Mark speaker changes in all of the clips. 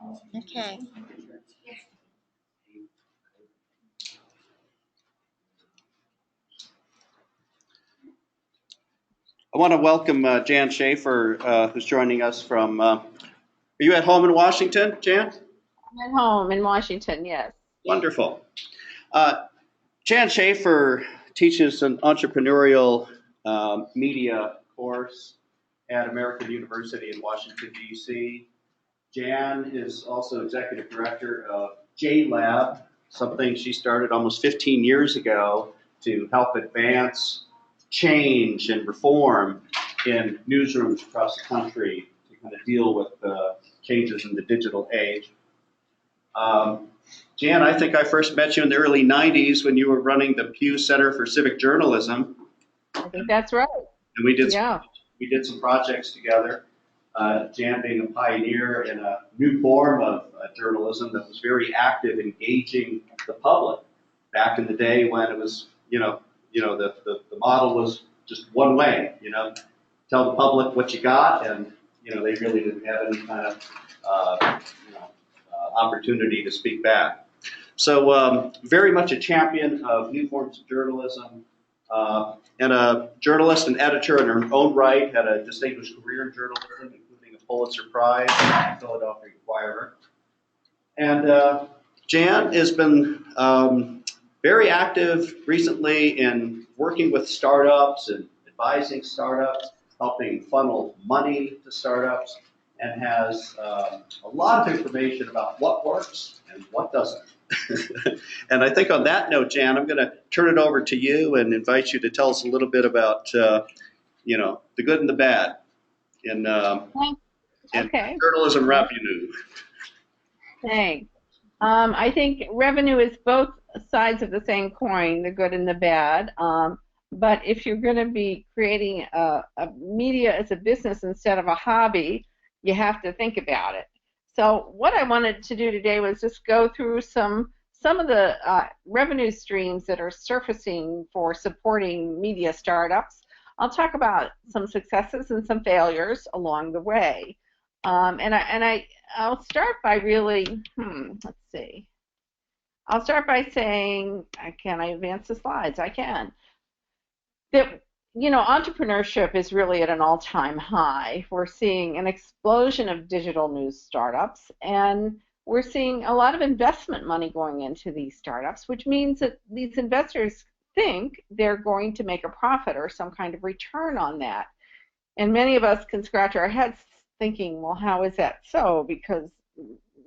Speaker 1: Okay.
Speaker 2: I want to welcome Jan Schaffer, who's joining us from. Are you at home in Washington, Jan?
Speaker 1: I'm at home in Washington, yes.
Speaker 2: Wonderful. Uh, Jan Schaffer teaches an entrepreneurial media course at American University in Washington, D.C. Jan is also executive director of JLab, something she started almost 15 years ago to help advance change and reform in newsrooms across the country to kind of deal with the changes in the digital age. Jan, I think I first met you in the early 90s when you were running the Pew Center for Civic Journalism,
Speaker 1: I think that's right.
Speaker 2: and
Speaker 1: Yeah.
Speaker 2: we did some projects together. Jan being a pioneer in a new form of journalism that was very active, engaging the public. Back in the day when it was, the model was just one way, tell the public what you got, and they really didn't have any kind of opportunity to speak back. So very much a champion of new forms of journalism, and a journalist and editor in her own right, had a distinguished career in journalism, including a Pulitzer Prize and the Philadelphia Inquirer. And Jan has been very active recently in working with startups and advising startups, helping funnel money to startups, and has a lot of information about what works and what doesn't. And I think on that note, Jan, I'm going to turn it over to you and invite you to tell us a little bit about, the good and the bad in
Speaker 1: Okay.
Speaker 2: journalism revenue.
Speaker 1: Thanks. I think revenue is both sides of the same coin, the good and the bad. But if you're going to be creating a media as a business instead of a hobby, you have to think about it. So what I wanted to do today was just go through some of the revenue streams that are surfacing for supporting media startups. I'll talk about some successes and some failures along the way. I'll start by really, let's see. I'll start by saying, can I advance the slides? I can. That, entrepreneurship is really at an all-time high. We're seeing an explosion of digital news startups, and we're seeing a lot of investment money going into these startups, which means that these investors think they're going to make a profit or some kind of return on that. And many of us can scratch our heads thinking, well, how is that so? Because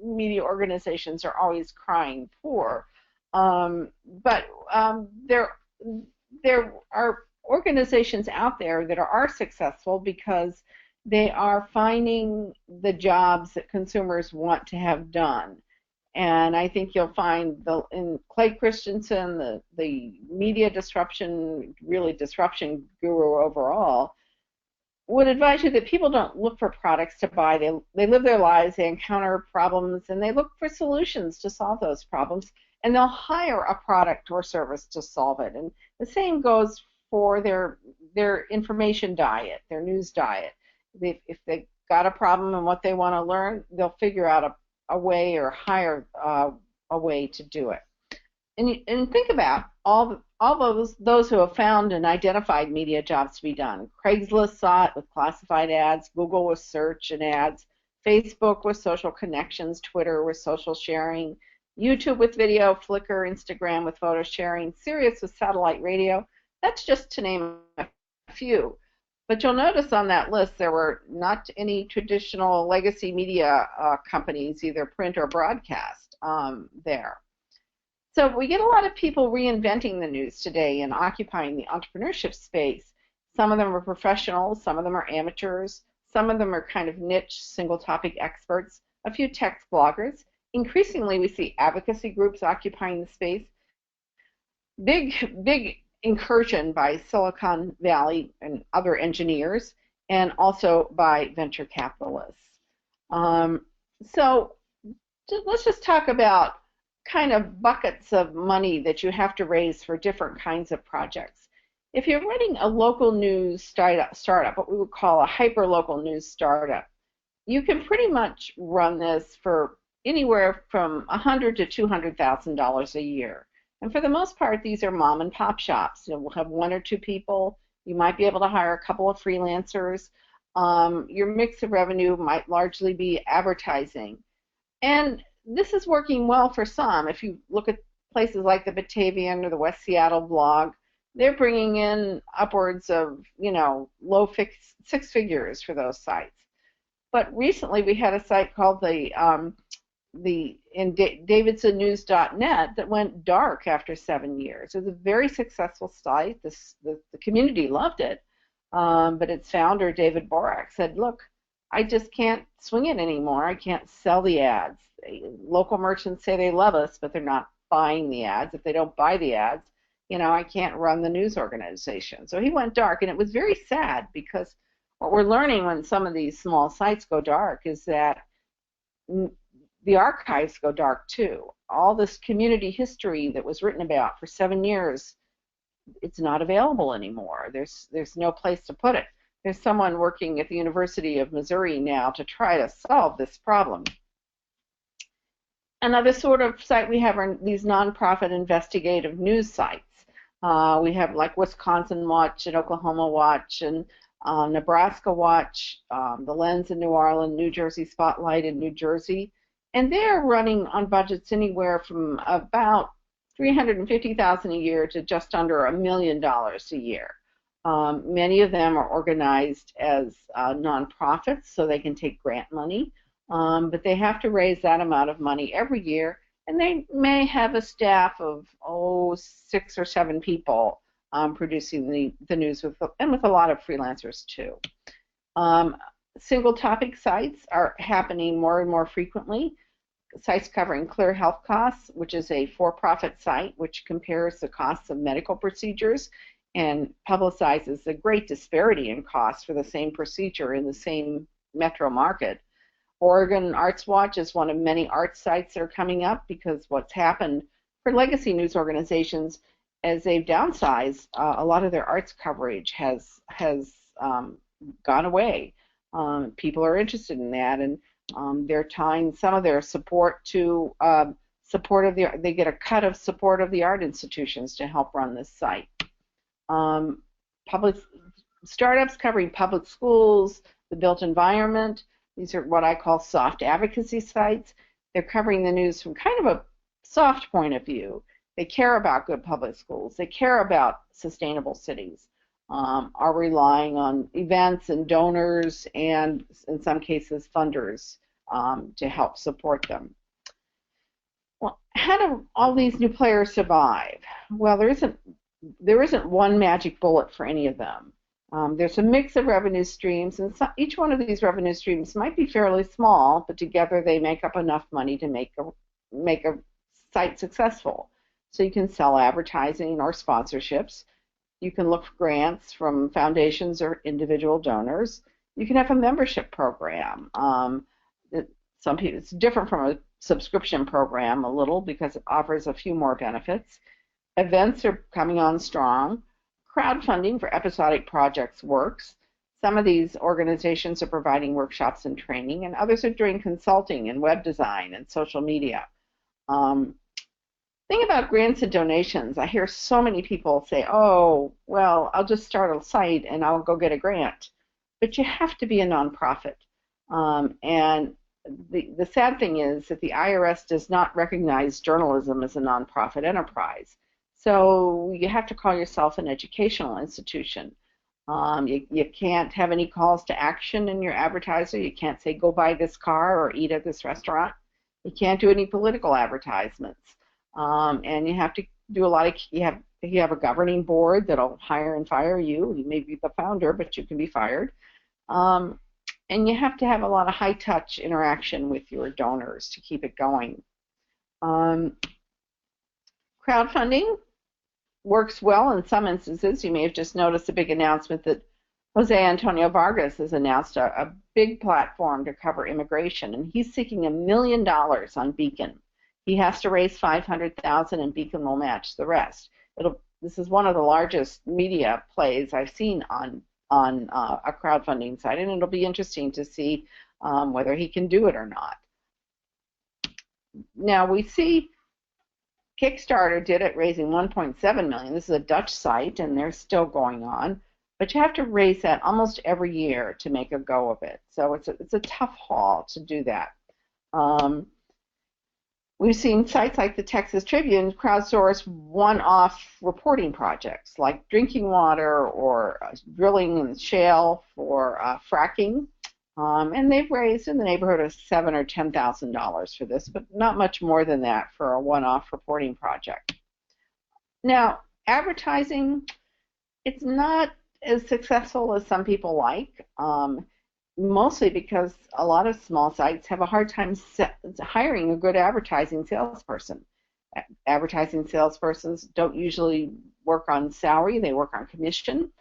Speaker 1: media organizations are always crying poor. But there are organizations out there that are successful because they are finding the jobs that consumers want to have done. And I think you'll find in Clay Christensen, the media disruption guru overall, would advise you that people don't look for products to buy. They live their lives, they encounter problems, and they look for solutions to solve those problems, and they'll hire a product or service to solve it. And the same goes for their information diet, their news diet. If they've got a problem and what they want to learn, they'll figure out a way or hire a way to do it. And think about all those who have found and identified media jobs to be done. Craigslist saw it with classified ads, Google with search and ads, Facebook with social connections, Twitter with social sharing, YouTube with video, Flickr, Instagram with photo sharing, Sirius with satellite radio. That's just to name a few. But you'll notice on that list there were not any traditional legacy media companies, either print or broadcast, there. So we get a lot of people reinventing the news today and occupying the entrepreneurship space. Some of them are professionals, some of them are amateurs, some of them are kind of niche single topic experts, a few tech bloggers. Increasingly we see advocacy groups occupying the space. Big incursion by Silicon Valley and other engineers, and also by venture capitalists. So let's just talk about kind of buckets of money that you have to raise for different kinds of projects. If you're running a local news startup, what we would call a hyper-local news startup, you can pretty much run this for anywhere from $100,000 to $200,000 a year. And for the most part, these are mom and pop shops. We'll have one or two people. You might be able to hire a couple of freelancers. Your mix of revenue might largely be advertising. And this is working well for some. If you look at places like the Batavian or the West Seattle blog, they're bringing in upwards of, low six figures for those sites. But recently we had a site called davidsonnews.net that went dark after 7 years. It was a very successful site. The community loved it, but its founder, David Borak, said, look, I just can't swing it anymore. I can't sell the ads. Local merchants say they love us, but they're not buying the ads. If they don't buy the ads, I can't run the news organization. So he went dark, and it was very sad, because what we're learning when some of these small sites go dark is that the archives go dark too. All this community history that was written about for 7 years, it's not available anymore. There's no place to put it. There's someone working at the University of Missouri now to try to solve this problem. Another sort of site we have are these nonprofit investigative news sites. We have like Wisconsin Watch and Oklahoma Watch and Nebraska Watch, the Lens in New Orleans, New Jersey Spotlight in New Jersey, and they're running on budgets anywhere from about $350,000 a year to just under $1 million a year. Many of them are organized as nonprofits, so they can take grant money, but they have to raise that amount of money every year, and they may have a staff of 6 or 7 people producing the news, with a lot of freelancers too. Single topic sites are happening more and more frequently. Sites covering clear health costs, which is a for-profit site which compares the costs of medical procedures and publicizes the great disparity in costs for the same procedure in the same metro market. Oregon Arts Watch is one of many art sites that are coming up, because what's happened for legacy news organizations, as they've downsized, a lot of their arts coverage has gone away. People are interested in that, and they're tying some of their support to they get a cut of support of the art institutions to help run this site. Public startups covering public schools, the built environment. These are what I call soft advocacy sites. They're covering the news from kind of a soft point of view. They care about good public schools. They care about sustainable cities. Are relying on events and donors and, in some cases, funders to help support them. Well, how do all these new players survive? Well, there isn't one magic bullet for any of them. There's a mix of revenue streams, and each one of these revenue streams might be fairly small, but together they make up enough money to make a site successful. So you can sell advertising or sponsorships. You can look for grants from foundations or individual donors. You can have a membership program. Some people, it's different from a subscription program a little, because it offers a few more benefits. Events are coming on strong. Crowdfunding for episodic projects works. Some of these organizations are providing workshops and training, and others are doing consulting and web design and social media. Thing about grants and donations, I hear so many people say, oh, well, I'll just start a site and I'll go get a grant. But you have to be a nonprofit. And the sad thing is that the IRS does not recognize journalism as a nonprofit enterprise. So you have to call yourself an educational institution. You can't have any calls to action in your advertiser. You can't say, go buy this car or eat at this restaurant. You can't do any political advertisements. And you have to do a lot of, you have a governing board that'll hire and fire you. You may be the founder, but you can be fired. And you have to have a lot of high-touch interaction with your donors to keep it going. Crowdfunding works well in some instances. You may have just noticed a big announcement that Jose Antonio Vargas has announced a big platform to cover immigration, and he's seeking $1 million on Beacon. He has to raise $500,000, and Beacon will match the rest. This is one of the largest media plays I've seen on a crowdfunding site, and it'll be interesting to see whether he can do it or not. Now we see Kickstarter did it, raising 1.7 million. This is a Dutch site, and they're still going on. But you have to raise that almost every year to make a go of it. So it's a tough haul to do that. We've seen sites like the Texas Tribune crowdsource one-off reporting projects like drinking water or drilling in shale for fracking. And they've raised in the neighborhood of $7,000 or $10,000 for this, but not much more than that for a one-off reporting project. Now, advertising, it's not as successful as some people like, mostly because a lot of small sites have a hard time hiring a good advertising salesperson. Advertising salespersons don't usually work on salary, they work on commission.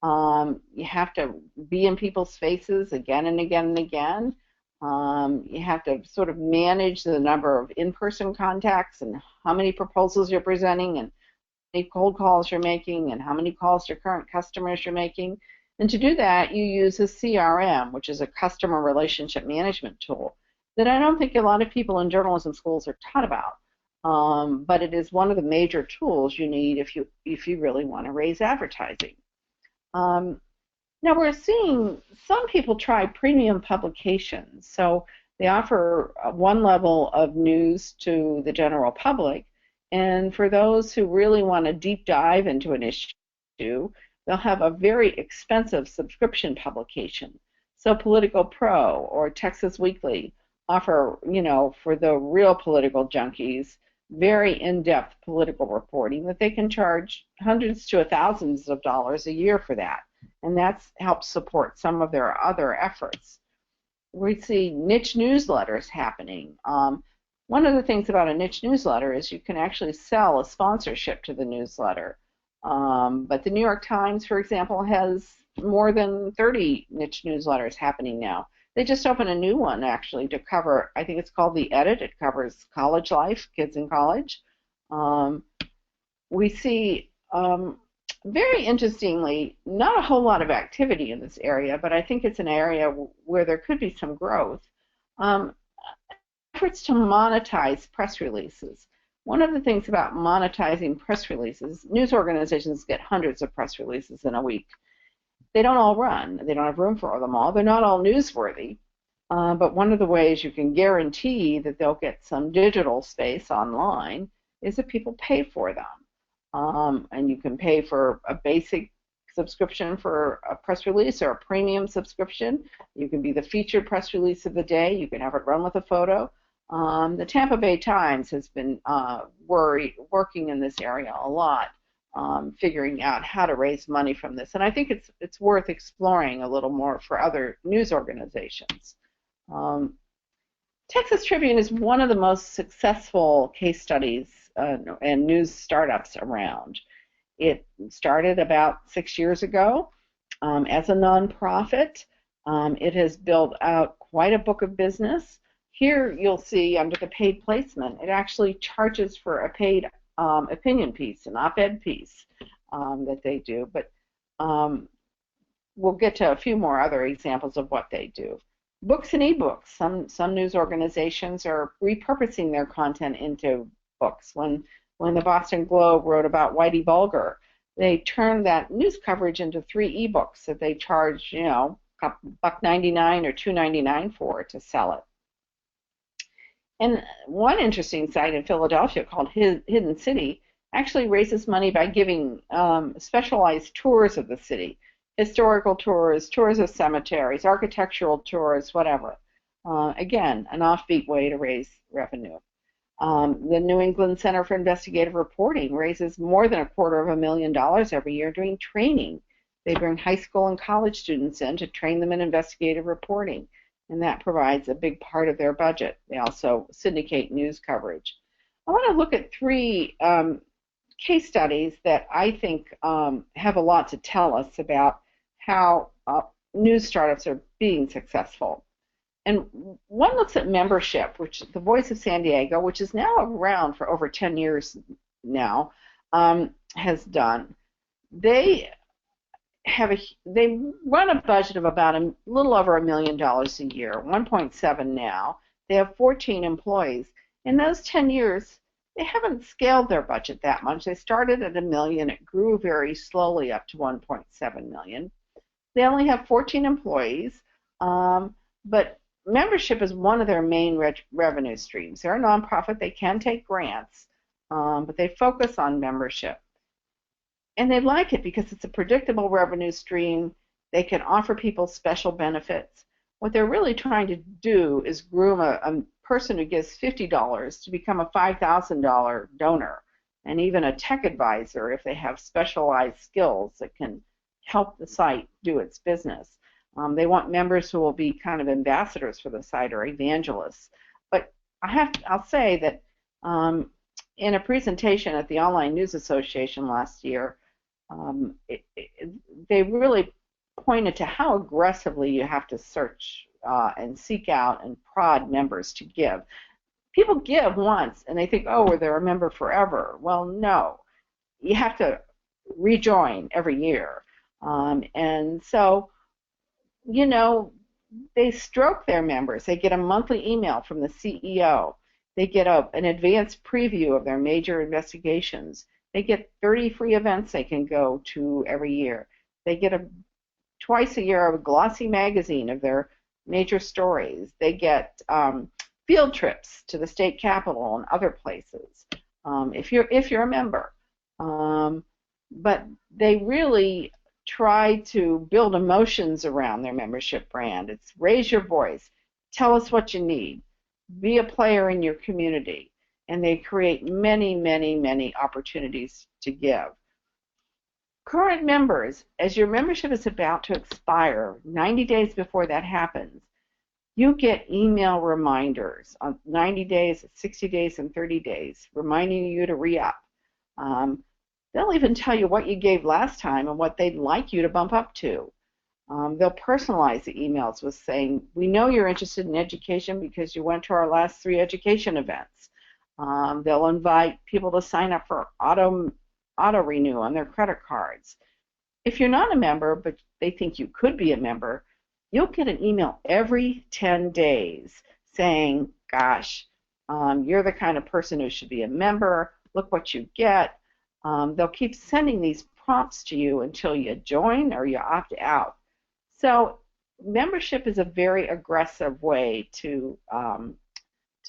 Speaker 1: You have to be in people's faces again and again and again. You have to sort of manage the number of in-person contacts and how many proposals you're presenting and how many cold calls you're making and how many calls to current customers you're making. And to do that, you use a CRM, which is a customer relationship management tool that I don't think a lot of people in journalism schools are taught about. But it is one of the major tools you need if you really want to raise advertising. Now we're seeing some people try premium publications. So they offer one level of news to the general public, and for those who really want to deep dive into an issue, they'll have a very expensive subscription publication. So Political Pro or Texas Weekly offer, for the real political junkies, very in-depth political reporting that they can charge hundreds to thousands of dollars a year for that. And that's helped support some of their other efforts. We see niche newsletters happening. One of the things about a niche newsletter is you can actually sell a sponsorship to the newsletter. But the New York Times, for example, has more than 30 niche newsletters happening now. They just opened a new one, actually, to cover, I think it's called The Edit. It covers college life, kids in college. We see, very interestingly, not a whole lot of activity in this area, but I think it's an area where there could be some growth. Efforts to monetize press releases. One of the things about monetizing press releases, news organizations get hundreds of press releases in a week. They don't all run. They don't have room for them all. They're not all newsworthy. But one of the ways you can guarantee that they'll get some digital space online is that people pay for them. And you can pay for a basic subscription for a press release or a premium subscription. You can be the featured press release of the day. You can have it run with a photo. The Tampa Bay Times has been working in this area a lot, figuring out how to raise money from this. And I think it's worth exploring a little more for other news organizations. Texas Tribune is one of the most successful case studies and news startups around. It started about 6 years ago as a nonprofit. It has built out quite a book of business. Here you'll see under the paid placement, it actually charges for a paid opinion piece, an op-ed piece that they do. But we'll get to a few more other examples of what they do. Books and ebooks. Some news organizations are repurposing their content into books. When the Boston Globe wrote about Whitey Bulger, they turned that news coverage into 3 ebooks that they charge, $1.99 or $2.99 for to sell it. And one interesting site in Philadelphia called Hidden City actually raises money by giving specialized tours of the city, historical tours, tours of cemeteries, architectural tours, whatever. Again, an offbeat way to raise revenue. The New England Center for Investigative Reporting raises more than $250,000 every year doing training. They bring high school and college students in to train them in investigative reporting, and that provides a big part of their budget. They also syndicate news coverage. I want to look at 3 case studies that I think have a lot to tell us about how news startups are being successful. And one looks at membership, which the Voice of San Diego, which is now around for over 10 years now, has done. They they run a budget of about a little over $1 million a year, 1.7 now. They have 14 employees. In those 10 years, they haven't scaled their budget that much. They started at $1 million. It grew very slowly up to 1.7 million. They only have 14 employees, but membership is one of their main revenue streams. They're a nonprofit. They can take grants, but they focus on membership. And they like it because it's a predictable revenue stream. They can offer people special benefits. What they're really trying to do is groom a person who gives $50 to become a $5,000 donor, and even a tech advisor if they have specialized skills that can help the site do its business. They want members who will be kind of ambassadors for the site or evangelists. But I'll say that in a presentation at the Online News Association last year, they really pointed to how aggressively you have to search and seek out and prod members to give. People give once and they think, oh, well, they're a member forever. Well, no. You have to rejoin every year. And so, you know, they stroke their members. They get a monthly email from the CEO. They get an advanced preview of their major investigations. They get 30 free events they can go to every year. They get twice a year a glossy magazine of their major stories. They get field trips to the state capitol and other places if you're a member. But they really try to build emotions around their membership brand. It's raise your voice, tell us what you need, be a player in your community, and they create many, many, many opportunities to give. Current members, as your membership is about to expire, 90 days before that happens, you get email reminders on 90 days, 60 days, and 30 days, reminding you to re-up. They'll even tell you what you gave last time and what they'd like you to bump up to. They'll personalize the emails with saying, we know you're interested in education because you went to our last 3 education events. They'll invite people to sign up for auto renew on their credit cards. If you're not a member, but they think you could be a member, you'll get an email every 10 days saying, gosh, you're the kind of person who should be a member. Look what you get. They'll keep sending these prompts to you until you join or you opt out. So membership is a very aggressive way to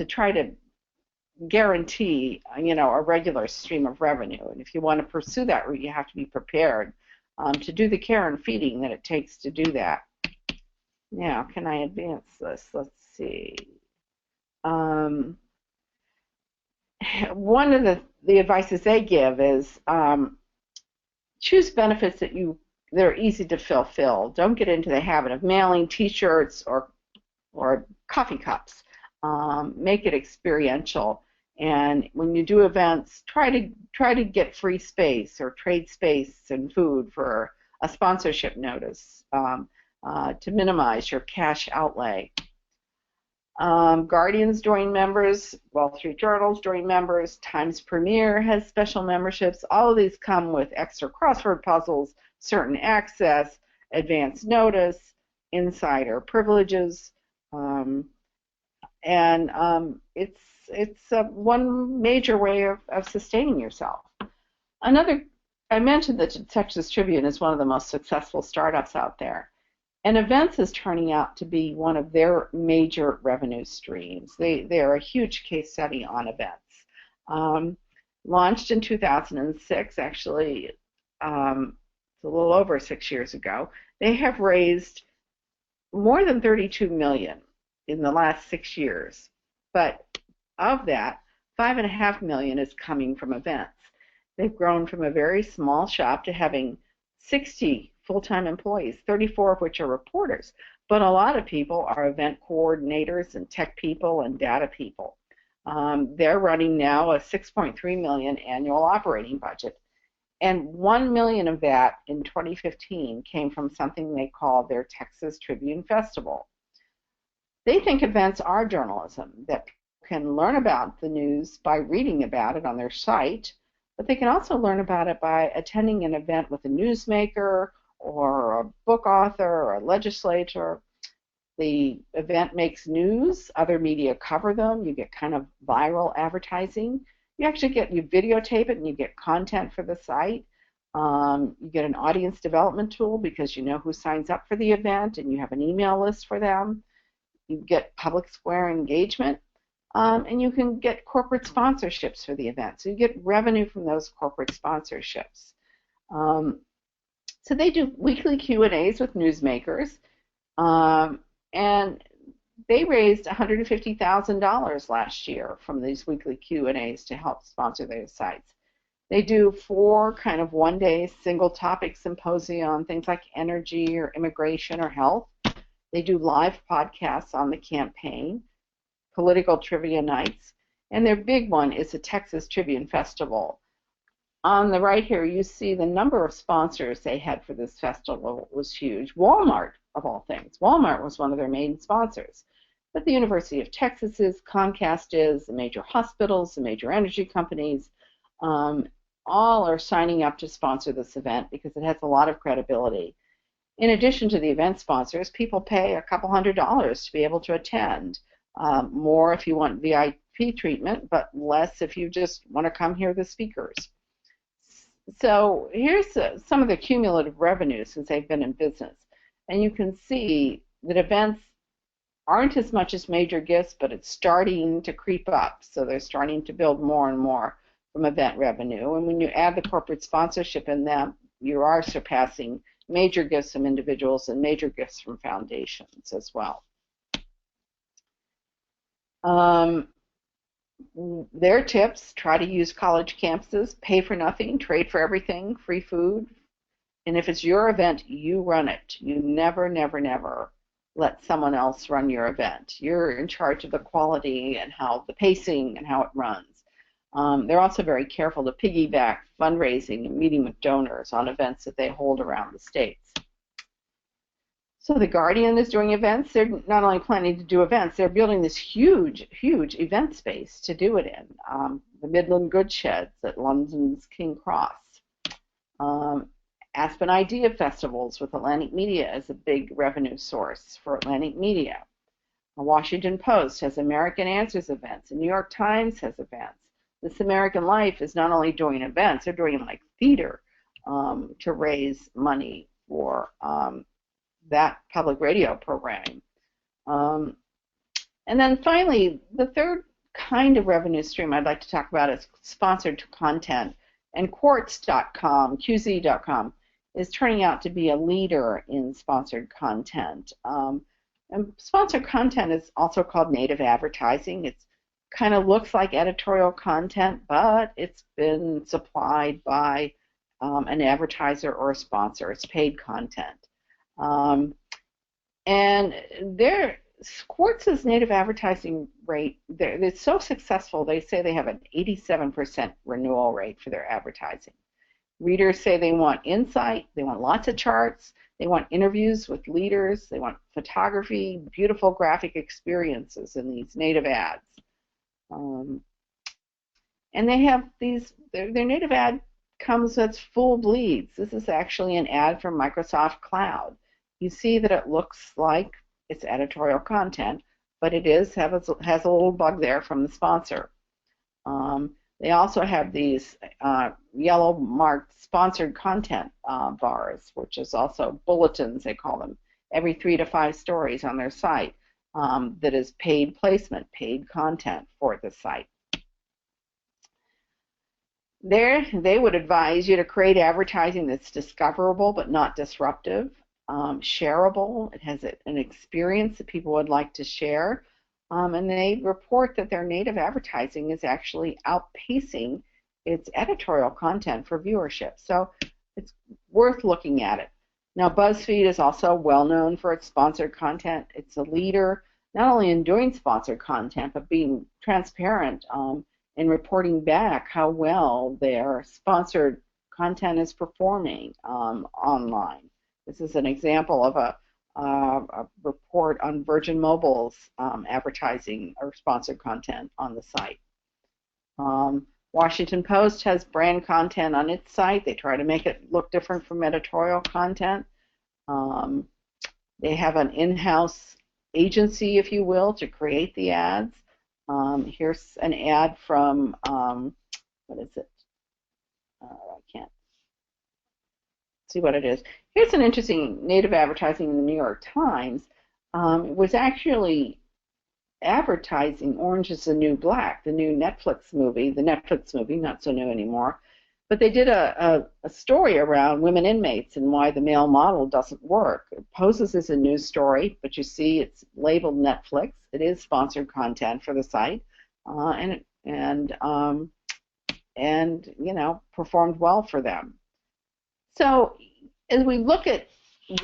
Speaker 1: try to guarantee, a regular stream of revenue. And if you want to pursue that route, you have to be prepared to do the care and feeding that it takes to do that. Now, can I advance this? Let's see. One of the advices they give is choose benefits that are easy to fulfill. Don't get into the habit of mailing T-shirts or coffee cups. Make it experiential. And when you do events, try to get free space or trade space and food for a sponsorship notice to minimize your cash outlay. Guardians join members, Wall Street Journals join members, Times Premier has special memberships. All of these come with extra crossword puzzles, certain access, advance notice, insider privileges, and it's one major way of sustaining yourself. I mentioned that the Texas Tribune is one of the most successful startups out there. And events is turning out to be one of their major revenue streams. They are a huge case study on events. Launched in 2006, actually, it's a little over 6 years ago. They have raised more than $32 million in the last 6 years. But of that, $5.5 million is coming from events. They've grown from a very small shop to having 60 full-time employees, 34 of which are reporters, but a lot of people are event coordinators and tech people and data people. They're running now a $6.3 million annual operating budget, and $1 million of that in 2015 came from something they call their Texas Tribune Festival. They think events are journalism, that people can learn about the news by reading about it on their site, but they can also learn about it by attending an event with a newsmaker or a book author or a legislator. The event makes news, other media cover them, you get kind of viral advertising. You actually you videotape it and you get content for the site. You get an audience development tool because you know who signs up for the event and you have an email list for them. You get public square engagement, and you can get corporate sponsorships for the event. So you get revenue from those corporate sponsorships. So they do weekly Q&As with newsmakers. And they raised $150,000 last year from these weekly Q&As to help sponsor their sites. They do 4 kind of one-day single topic symposia on things like energy or immigration or health. They do live podcasts on the campaign, political trivia nights, and their big one is the Texas Tribune Festival. On the right here, you see the number of sponsors they had for this festival was huge. Walmart, of all things. Walmart was one of their main sponsors. But the University of Texas is, Comcast is, the major hospitals, the major energy companies, all are signing up to sponsor this event because it has a lot of credibility. In addition to the event sponsors, people pay a couple $100s to be able to attend. More if you want VIP treatment, but less if you just want to come hear the speakers. So here's some of the cumulative revenue since they've been in business. And you can see that events aren't as much as major gifts, but it's starting to creep up. So they're starting to build more and more from event revenue. And when you add the corporate sponsorship in them, you are surpassing major gifts from individuals and major gifts from foundations as well. Their tips: try to use college campuses, pay for nothing, trade for everything, free food. And if it's your event, you run it. You never, never, never let someone else run your event. You're in charge of the quality and how the pacing and how it runs. They're also very careful to piggyback fundraising and meeting with donors on events that they hold around the states. So the Guardian is doing events. They're not only planning to do events, they're building this huge, huge event space to do it in. The Midland Goods Sheds at London's King Cross. Aspen Idea Festivals with Atlantic Media as a big revenue source for Atlantic Media. The Washington Post has American Answers events. The New York Times has events. This American Life is not only doing events, they're doing like theater to raise money for that public radio programming. And then finally, the third kind of revenue stream I'd like to talk about is sponsored content. And Quartz.com, QZ.com, is turning out to be a leader in sponsored content. And sponsored content is also called native advertising. It kind of looks like editorial content, but it's been supplied by an advertiser or a sponsor. It's paid content. And Quartz's native advertising rate, it's so successful, they say they have an 87% renewal rate for their advertising. Readers say they want insight, they want lots of charts, they want interviews with leaders, they want photography, beautiful graphic experiences in these native ads. And they have their native ad comes with full bleeds. This is actually an ad from Microsoft Cloud. You see that it looks like it's editorial content, but it has a little bug there from the sponsor. They also have these yellow marked sponsored content bars, which is also bulletins, they call them, every 3 to 5 stories on their site that is paid placement, paid content for the site. They would advise you to create advertising that's discoverable but not disruptive, shareable. It has an experience that people would like to share. And they report that their native advertising is actually outpacing its editorial content for viewership. So it's worth looking at it. Now, BuzzFeed is also well known for its sponsored content. It's a leader not only in doing sponsored content, but being transparent in reporting back how well their sponsored content is performing online. This is an example of a report on Virgin Mobile's advertising or sponsored content on the site. Washington Post has brand content on its site. They try to make it look different from editorial content. They have an in-house agency, if you will, to create the ads. Here's an ad from, what is it? I can't see what it is. Here's an interesting native advertising in the New York Times. It was actually advertising Orange is the New Black, the new Netflix movie, not so new anymore. But they did a story around women inmates and why the male model doesn't work. It poses as a news story, but you see it's labeled Netflix. It is sponsored content for the site, and you know, performed well for them. So as we look at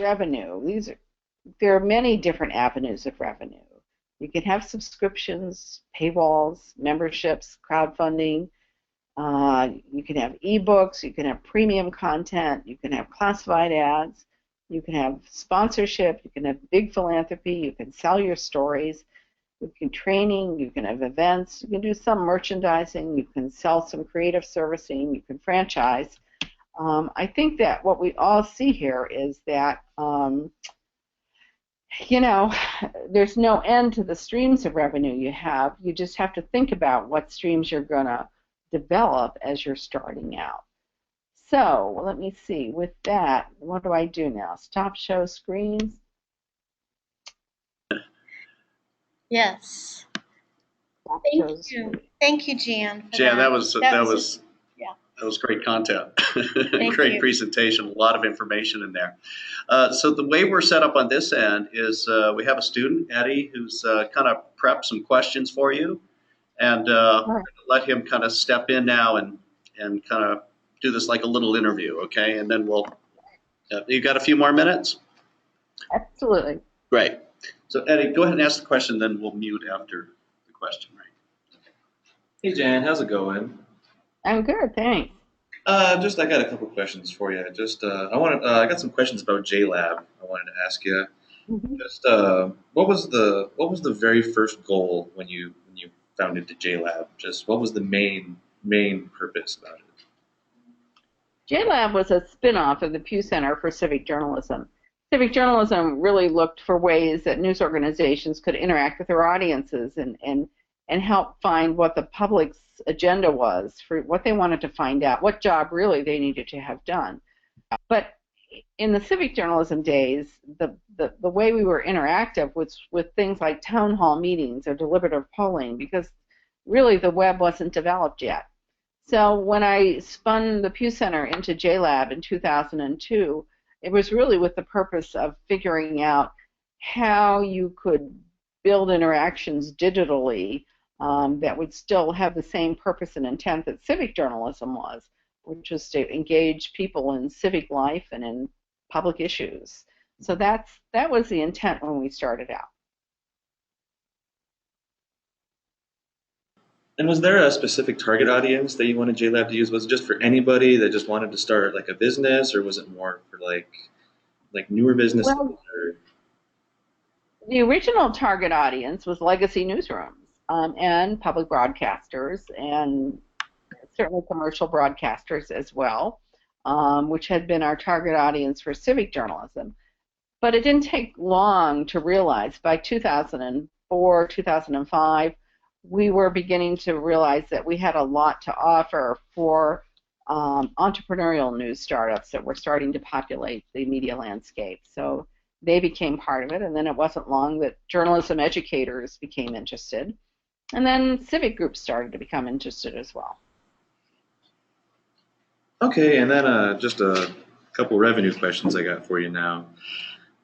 Speaker 1: revenue, there are many different avenues of revenue. You can have subscriptions, paywalls, memberships, crowdfunding. You can have ebooks. You can have premium content. You can have classified ads. You can have sponsorship. You can have big philanthropy. You can sell your stories. You can training. You can have events. You can do some merchandising. You can sell some creative servicing. You can franchise. I think that what we all see here is that you know, there's no end to the streams of revenue you have. You just have to think about what streams you're going to develop as you're starting out. So let me see. With that, what do I do now? Stop show screens?
Speaker 3: Yes.
Speaker 1: Stop
Speaker 3: Thank
Speaker 1: show
Speaker 3: you.
Speaker 1: screens.
Speaker 3: Thank you, Jan.
Speaker 2: Jan, that was
Speaker 3: yeah.
Speaker 2: that was great content.
Speaker 3: Thank
Speaker 2: Great
Speaker 3: you.
Speaker 2: presentation. A lot of information in there. So the way we're set up on this end is we have a student, Eddie, who's kind of prepped some questions for you, and
Speaker 1: Right.
Speaker 2: let him kind of step in now and kind of do this like a little interview, okay? And then we'll. You got a few more minutes?
Speaker 1: Absolutely.
Speaker 2: Great. So Eddie, go ahead and ask the question, then we'll mute after the question, right?
Speaker 4: Hey Jan, how's it going?
Speaker 1: I'm good, thanks.
Speaker 4: I got a couple questions for you. I got some questions about JLab. I wanted to ask you.
Speaker 1: Mhm.
Speaker 4: What was the very first goal when you founded the JLab? Just what was the main purpose about it?
Speaker 1: JLab was a spin-off of the Pew Center for Civic Journalism. Civic journalism really looked for ways that news organizations could interact with their audiences and help find what the public's agenda was for what they wanted to find out, what job really they needed to have done. But in the civic journalism days, the way we were interactive was with things like town hall meetings or deliberative polling, because really the web wasn't developed yet. So when I spun the Pew Center into JLab in 2002, it was really with the purpose of figuring out how you could build interactions digitally that would still have the same purpose and intent that civic journalism was, which was to engage people in civic life and in public issues. So that was the intent when we started out.
Speaker 4: And was there a specific target audience that you wanted JLab to use? Was it just for anybody that just wanted to start like a business, or was it more for like newer businesses?
Speaker 1: Well, the original target audience was legacy newsrooms and public broadcasters, and certainly commercial broadcasters as well, which had been our target audience for civic journalism. But it didn't take long to realize by 2004, 2005, we were beginning to realize that we had a lot to offer for entrepreneurial news startups that were starting to populate the media landscape. So they became part of it, and then it wasn't long that journalism educators became interested, and then civic groups started to become interested as well.
Speaker 4: Okay, and then just a couple revenue questions I got for you now.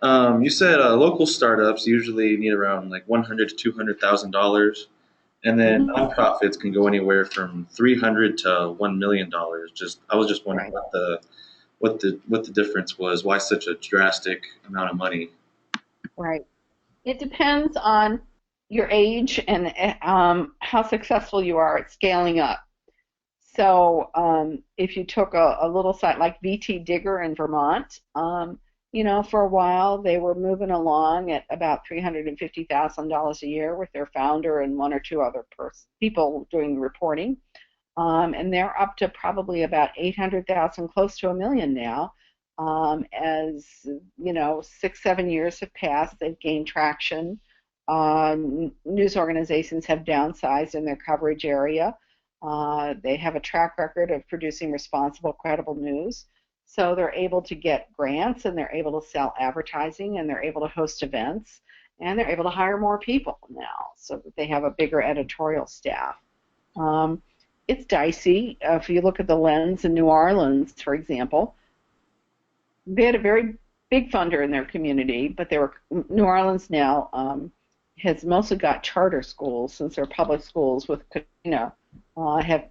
Speaker 4: You said local startups usually need around like $100,000 to $200,000, and then nonprofits can go anywhere from $300,000 to $1 million. I was just wondering
Speaker 1: Right.
Speaker 4: what the difference was. Why such a drastic amount of money?
Speaker 1: Right. It depends on your age and how successful you are at scaling up. So if you took a little site like VT Digger in Vermont, you know, for a while they were moving along at about $350,000 a year with their founder and one or two other people doing the reporting. And they're up to probably about 800,000, close to $1 million now. As you know, 6, 7 years have passed, they've gained traction. News organizations have downsized in their coverage area. They have a track record of producing responsible, credible news. So they're able to get grants, and they're able to sell advertising, and they're able to host events, and they're able to hire more people now so that they have a bigger editorial staff. It's dicey. If you look at the Lens in New Orleans, for example, they had a very big funder in their community, but New Orleans now has mostly got charter schools, since their public schools with Katrina have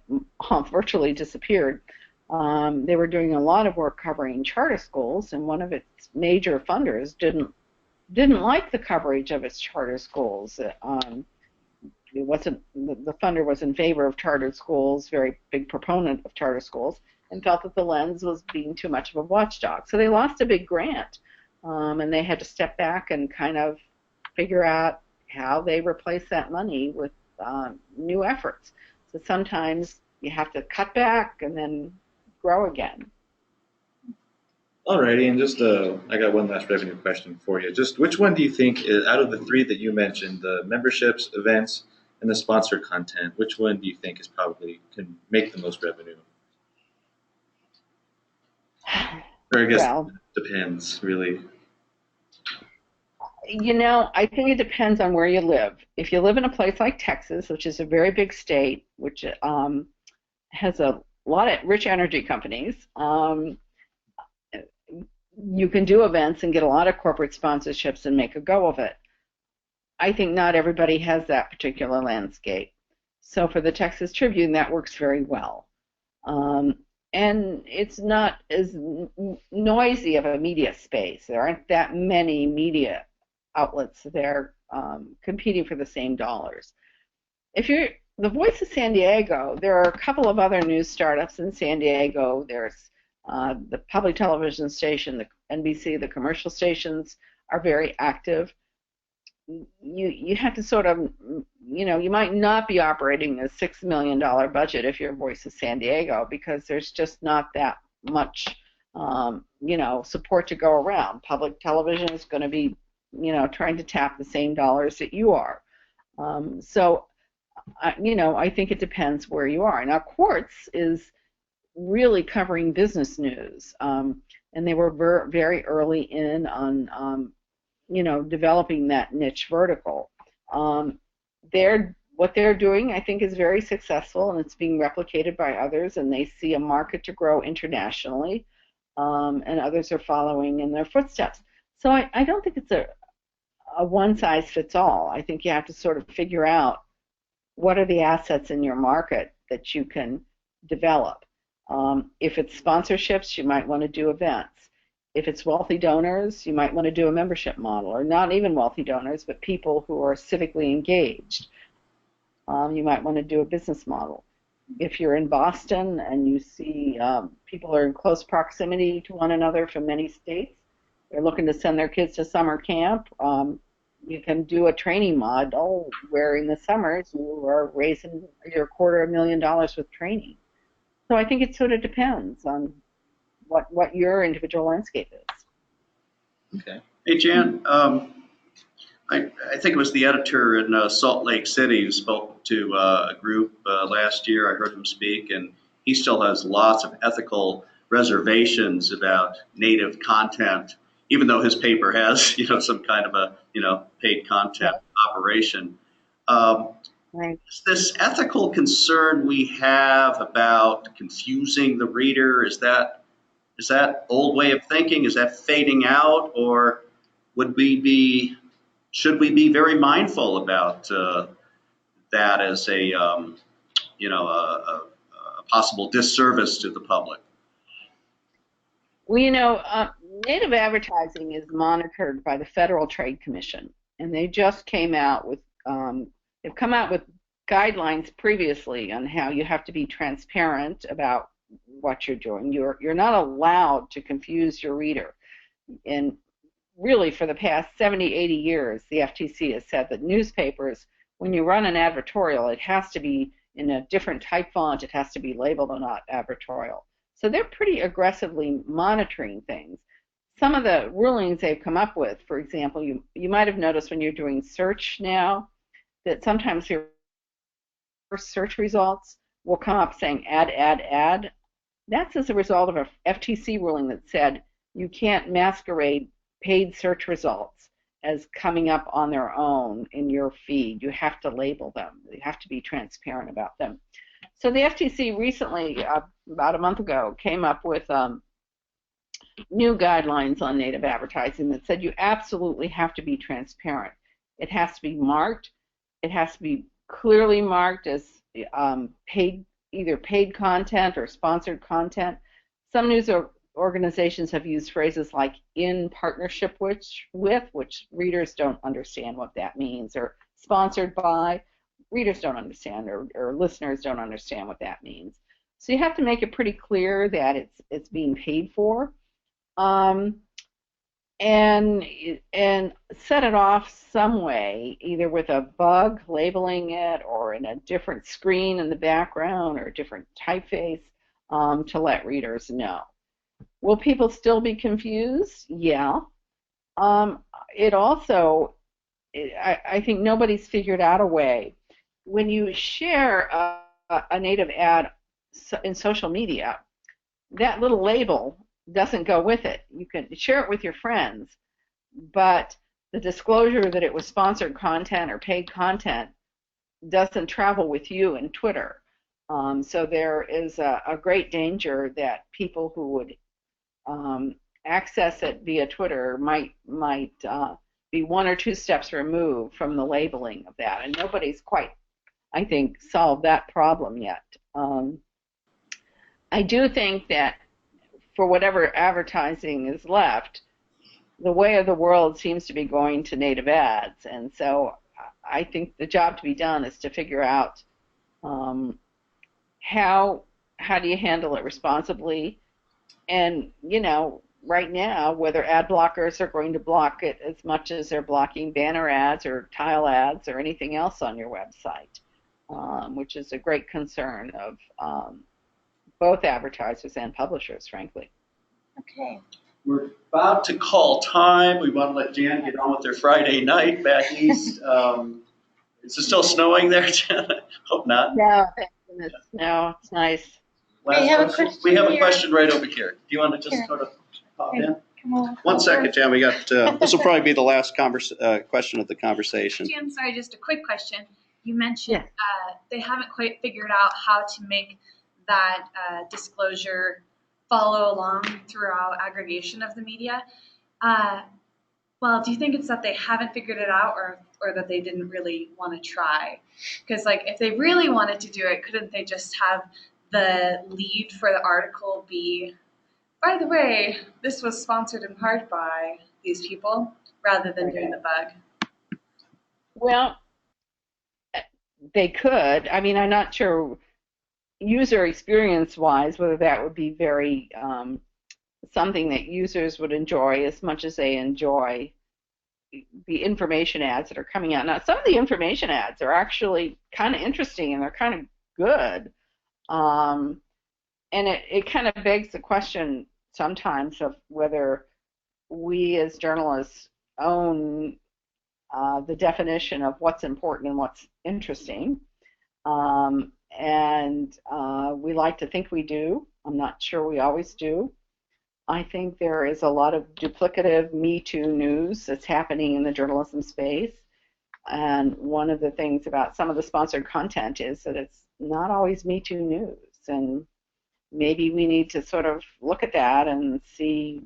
Speaker 1: virtually disappeared. They were doing a lot of work covering charter schools, and one of its major funders didn't like the coverage of its charter schools. It wasn't the funder was in favor of chartered schools, very big proponent of charter schools, and felt that the Lens was being too much of a watchdog. So they lost a big grant, and they had to step back and kind of figure out how they replace that money with new efforts. So sometimes you have to cut back and then grow again.
Speaker 4: Alrighty, and just I got one last revenue question for you. Just which one do you think is, out of the three that you mentioned, the memberships, events, and the sponsored content, which one do you think is probably can make the most revenue? Or I guess
Speaker 1: Well,
Speaker 4: it depends, really.
Speaker 1: you know, I think it depends on where you live. If you live in a place like Texas, which is a very big state, which has a lot of rich energy companies, you can do events and get a lot of corporate sponsorships and make a go of it. I think not everybody has that particular landscape. So for the Texas Tribune, that works very well. And it's not as noisy of a media space. There aren't that many media outlets there competing for the same dollars. If you're the Voice of San Diego, there are a couple of other news startups in San Diego. There's the public television station, the NBC, the commercial stations are very active. You have to sort of, you know, you might not be operating a $6 million budget if you're Voice of San Diego, because there's just not that much, you know, support to go around. Public television is going to be, you know, trying to tap the same dollars that you are. So, you know, I think it depends where you are. Now, Quartz is really covering business news, and they were very early in on you know, developing that niche vertical. What they're doing, I think, is very successful, and it's being replicated by others, and they see a market to grow internationally, and others are following in their footsteps. So I don't think it's a one-size-fits-all. I think you have to sort of figure out what are the assets in your market that you can develop. If it's sponsorships, you might want to do events. If it's wealthy donors, you might want to do a membership model, or not even wealthy donors, but people who are civically engaged. You might want to do a business model. If you're in Boston and you see people are in close proximity to one another from many states, they're looking to send their kids to summer camp, you can do a training model where in the summers you are raising your $250,000 with training. So I think it sort of depends on what your individual landscape is.
Speaker 4: Okay.
Speaker 2: Hey, Jan, I think it was the editor in Salt Lake City who spoke to a group last year. I heard him speak, and he still has lots of ethical reservations about native content, even though his paper has, you know, some kind of a, you know, paid content operation.
Speaker 1: Right.
Speaker 2: This ethical concern we have about confusing the reader, is that old way of thinking? Is that fading out, or should we be very mindful about that as a you know, a possible disservice to the public?
Speaker 1: Well, you know, native advertising is monitored by the Federal Trade Commission, and they just came out with they've come out with guidelines previously on how you have to be transparent about what you're doing. You're not allowed to confuse your reader. And really, for the past 70, 80 years, the FTC has said that newspapers, when you run an advertorial, it has to be in a different type font. It has to be labeled or not advertorial. So they're pretty aggressively monitoring things. Some of the rulings they've come up with, for example, you might have noticed when you're doing search now that sometimes your search results will come up saying ad, ad, ad. That's as a result of a FTC ruling that said you can't masquerade paid search results as coming up on their own in your feed. You have to label them. You have to be transparent about them. So the FTC recently, about a month ago, came up with new guidelines on native advertising that said you absolutely have to be transparent. It has to be marked. It has to be clearly marked as paid, either paid content or sponsored content. Some news organizations have used phrases like "in partnership with," which readers don't understand what that means, or "sponsored by." Readers don't understand, or listeners don't understand what that means. So you have to make it pretty clear that it's being paid for, and set it off some way, either with a bug labeling it, or in a different screen in the background, or a different typeface, to let readers know. Will people still be confused? Yeah. It also, I think nobody's figured out a way. When you share a native ad in social media, that little label doesn't go with it. You can share it with your friends, but the disclosure that it was sponsored content or paid content doesn't travel with you in Twitter. So there is a great danger that people who would access it via Twitter might be one or two steps removed from the labeling of that, and nobody's quite, I think, solved that problem yet. I do think that for whatever advertising is left, the way of the world seems to be going to native ads, and so I think the job to be done is to figure out how do you handle it responsibly, and right now, whether ad blockers are going to block it as much as they're blocking banner ads or tile ads or anything else on your website, which is a great concern of both advertisers and publishers, frankly.
Speaker 3: Okay.
Speaker 2: We're about to call time. We want to let Jan get on with their Friday night back east. Is it still snowing there, Jan? Hope not.
Speaker 1: No, thank goodness. No, it's nice.
Speaker 2: Last
Speaker 3: We have a
Speaker 2: question.
Speaker 3: question
Speaker 2: We have a
Speaker 3: here.
Speaker 2: question right over here. Do you want to just
Speaker 3: Here.
Speaker 2: sort of pop
Speaker 3: Here.
Speaker 2: in?
Speaker 3: Come on.
Speaker 2: One second, Jan. We got. This will probably be the last question of the conversation.
Speaker 5: Jan, sorry, just a quick question. You mentioned
Speaker 1: Yeah.
Speaker 5: they haven't quite figured out how to make that disclosure follow along throughout aggregation of the media. Well, do you think it's that they haven't figured it out, or that they didn't really want to try? Because if they really wanted to do it, couldn't they just have the lead for the article be, by the way, this was sponsored in part by these people, rather than doing the bug?
Speaker 1: Well, they could. I mean, I'm not sure user experience-wise whether that would be very something that users would enjoy as much as they enjoy the information ads that are coming out. Now, some of the information ads are actually kind of interesting and they're kind of good. And it kind of begs the question sometimes of whether we as journalists own the definition of what's important and what's interesting. And we like to think we do. I'm not sure we always do. I think there is a lot of duplicative Me Too news that's happening in the journalism space. And one of the things about some of the sponsored content is that it's not always Me Too news. And maybe we need to sort of look at that and see,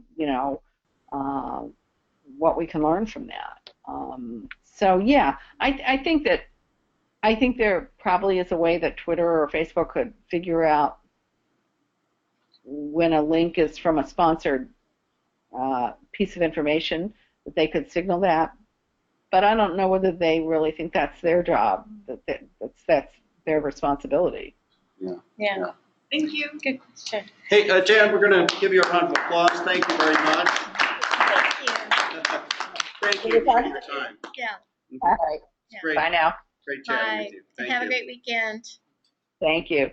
Speaker 1: what we can learn from that. So yeah, I think there probably is a way that Twitter or Facebook could figure out when a link is from a sponsored piece of information that they could signal that. But I don't know whether they really think that's their job, that's their responsibility.
Speaker 3: Yeah.
Speaker 5: Thank you.
Speaker 3: Good question.
Speaker 2: Hey, Jan, we're going to give you a round of applause. Thank you very much.
Speaker 3: Thank you.
Speaker 2: Thank you for your time.
Speaker 3: Yeah.
Speaker 1: All right.
Speaker 2: Great,
Speaker 1: Bye now.
Speaker 2: great chatting
Speaker 3: Bye.
Speaker 2: with you.
Speaker 3: And
Speaker 2: Thank
Speaker 3: have
Speaker 2: you.
Speaker 3: a great weekend.
Speaker 1: Thank you.